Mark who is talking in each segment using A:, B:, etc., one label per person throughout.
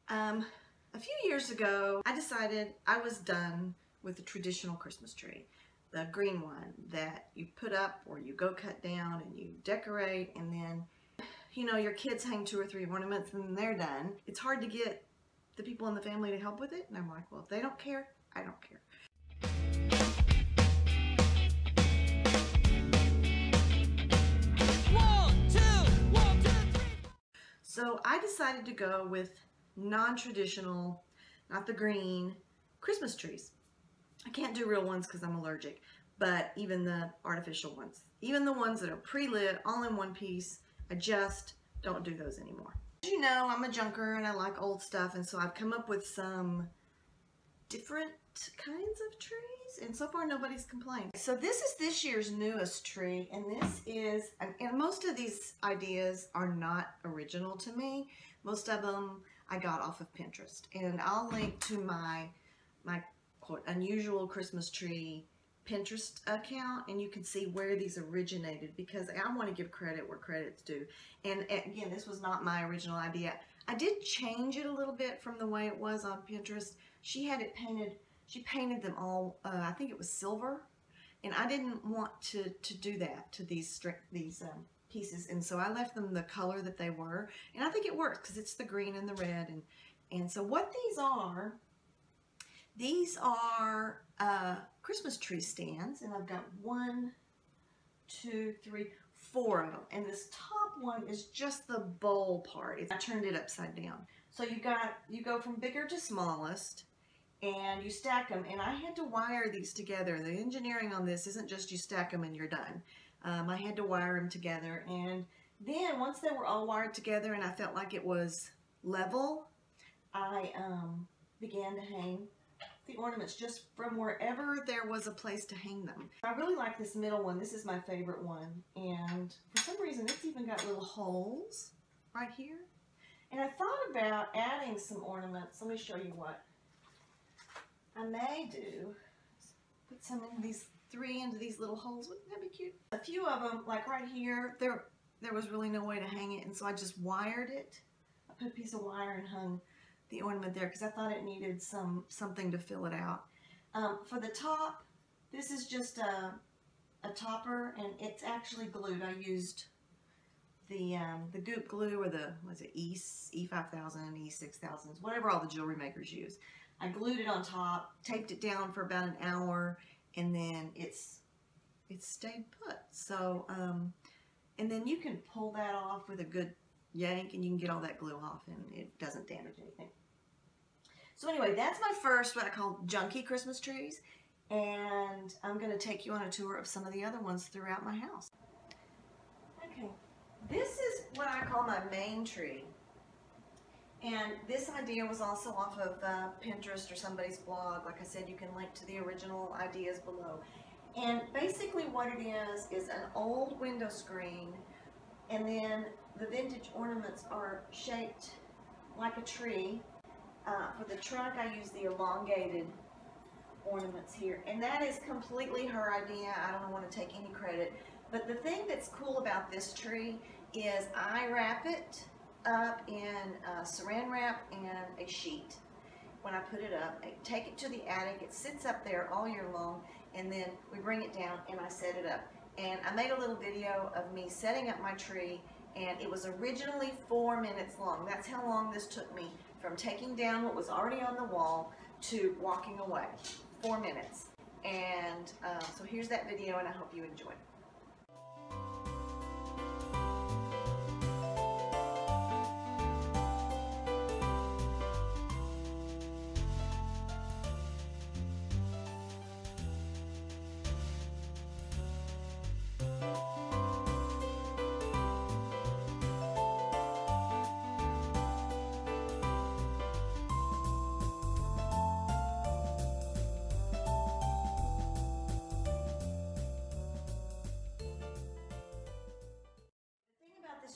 A: Um, a few years ago, I decided I was done with the traditional Christmas tree, the green one that you put up or you go cut down and you decorate, and then, you know, your kids hang 2 or 3 ornaments and then they're done. It's hard to get the people in the family to help with it, and I'm like, well, if they don't care, I don't care. So I decided to go with non-traditional, not the green, Christmas trees. I can't do real ones because I'm allergic, but even the artificial ones, even the ones that are pre-lit, all in one piece, I just don't do those anymore. As you know, I'm a junker and I like old stuff, and so I've come up with some different kinds of trees, and so far nobody's complained. So this is this year's newest tree, and this is, and most of these ideas are not original to me. Most of them I got off of Pinterest, and I'll link to my quote unusual Christmas tree Pinterest account, and you can see where these originated, because I want to give credit where credit's due. And again, this was not my original idea. I did change it a little bit from the way it was on Pinterest. She had it painted, she painted them all, I think it was silver, and I didn't want to do that to these pieces, and so I left them the color that they were, and I think it works because it's the green and the red. And so what these are Christmas tree stands, and I've got 1, 2, 3, 4 of them, and this top one is just the bowl part. I turned it upside down. So you go from bigger to smallest, and you stack them, and I had to wire these together. The engineering on this isn't just you stack them and you're done. I had to wire them together, and then once they were all wired together and I felt like it was level, I began to hang the ornaments just from wherever there was a place to hang them. I really like this middle one. This is my favorite one, and for some reason it's even got little holes right here. And I thought about adding some ornaments. Let me show you what I may do. Put some in these 3 into these little holes. Wouldn't that be cute? A few of them, like right here, there was really no way to hang it, and so I just wired it. I put a piece of wire and hung the ornament there because I thought it needed something to fill it out. For the top, this is just a topper, and it's actually glued. I used the goop glue, or the, was it E5000, E6000s, whatever all the jewelry makers use. I glued it on top, taped it down for about an hour, and then it stayed put. So, and then you can pull that off with a good yank, and you can get all that glue off, and it doesn't damage anything. So anyway, that's my first, what I call junky Christmas trees, and I'm going to take you on a tour of some of the other ones throughout my house. Okay, this is what I call my main tree. And this idea was also off of Pinterest or somebody's blog. Like I said, you can link to the original ideas below. And basically what it is an old window screen, and then the vintage ornaments are shaped like a tree. For the trunk, I use the elongated ornaments here. And that is completely her idea. I don't want to take any credit. But the thing that's cool about this tree is I wrap it up in saran wrap and a sheet. When I put it up, I take it to the attic. It sits up there all year long, and then we bring it down and I set it up. And I made a little video of me setting up my tree, and it was originally 4 minutes long. That's how long this took me, from taking down what was already on the wall to walking away. 4 minutes. And so here's that video, and I hope you enjoy it.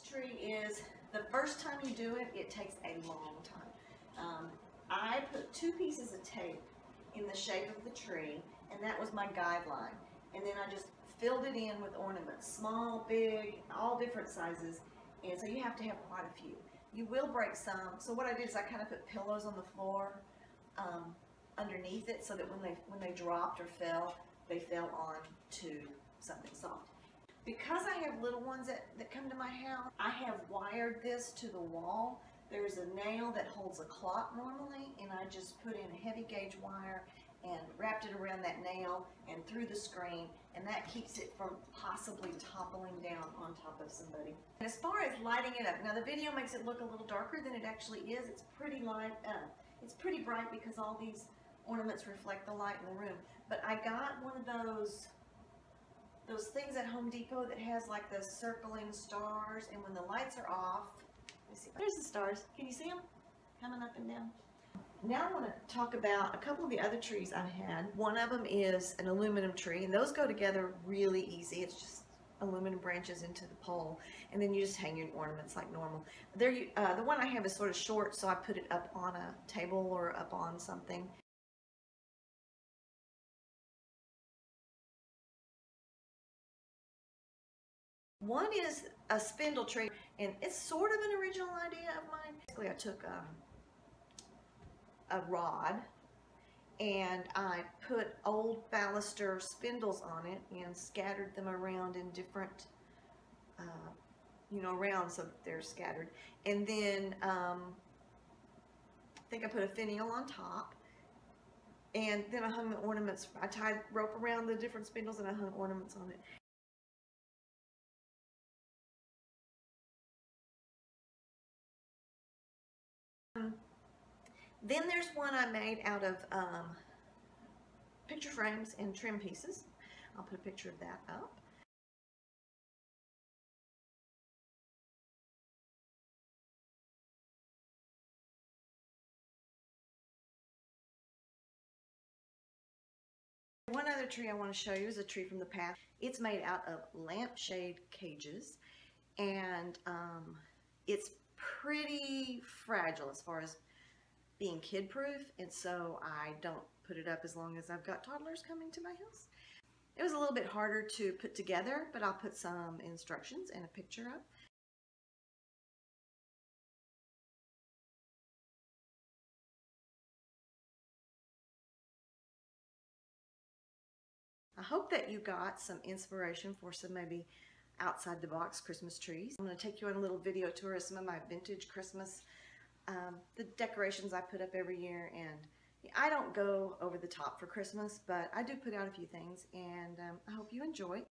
A: Tree is, the first time you do it, it takes a long time. I put 2 pieces of tape in the shape of the tree, and that was my guideline. And then I just filled it in with ornaments, small, big, all different sizes, and so you have to have quite a few. You will break some. So what I did is I kind of put pillows on the floor underneath it, so that when they dropped or fell, they fell onto something soft. Because I have little ones that come to my house, I have wired this to the wall. There's a nail that holds a clock normally, and I just put in a heavy gauge wire and wrapped it around that nail and through the screen, and that keeps it from possibly toppling down on top of somebody. And as far as lighting it up, now the video makes it look a little darker than it actually is. It's pretty light, it's pretty bright because all these ornaments reflect the light in the room. But I got one of those things at Home Depot that has like the circling stars, and when the lights are off, let me see, there's the stars. Can you see them coming up and down? Now I want to talk about a couple of the other trees I had. One of them is an aluminum tree, and those go together really easy. It's just aluminum branches into the pole, and then you just hang your ornaments like normal. There, the one I have is sort of short, so I put it up on a table or up on something. One is a spindle tree, and it's sort of an original idea of mine. Basically, I took a rod and I put old baluster spindles on it and scattered them around in different, around so that they're scattered. And then I think I put a finial on top, and then I hung the ornaments. I tied rope around the different spindles and I hung ornaments on it. Then there's one I made out of picture frames and trim pieces. I'll put a picture of that up. One other tree I want to show you is a tree from the past. It's made out of lampshade cages, and it's pretty fragile as far as being kid-proof, and so I don't put it up as long as I've got toddlers coming to my house. It was a little bit harder to put together, but I'll put some instructions and a picture up. I hope that you got some inspiration for some maybe outside the box Christmas trees. I'm going to take you on a little video tour of some of my vintage Christmas, the decorations I put up every year. And I don't go over the top for Christmas, but I do put out a few things, and I hope you enjoy.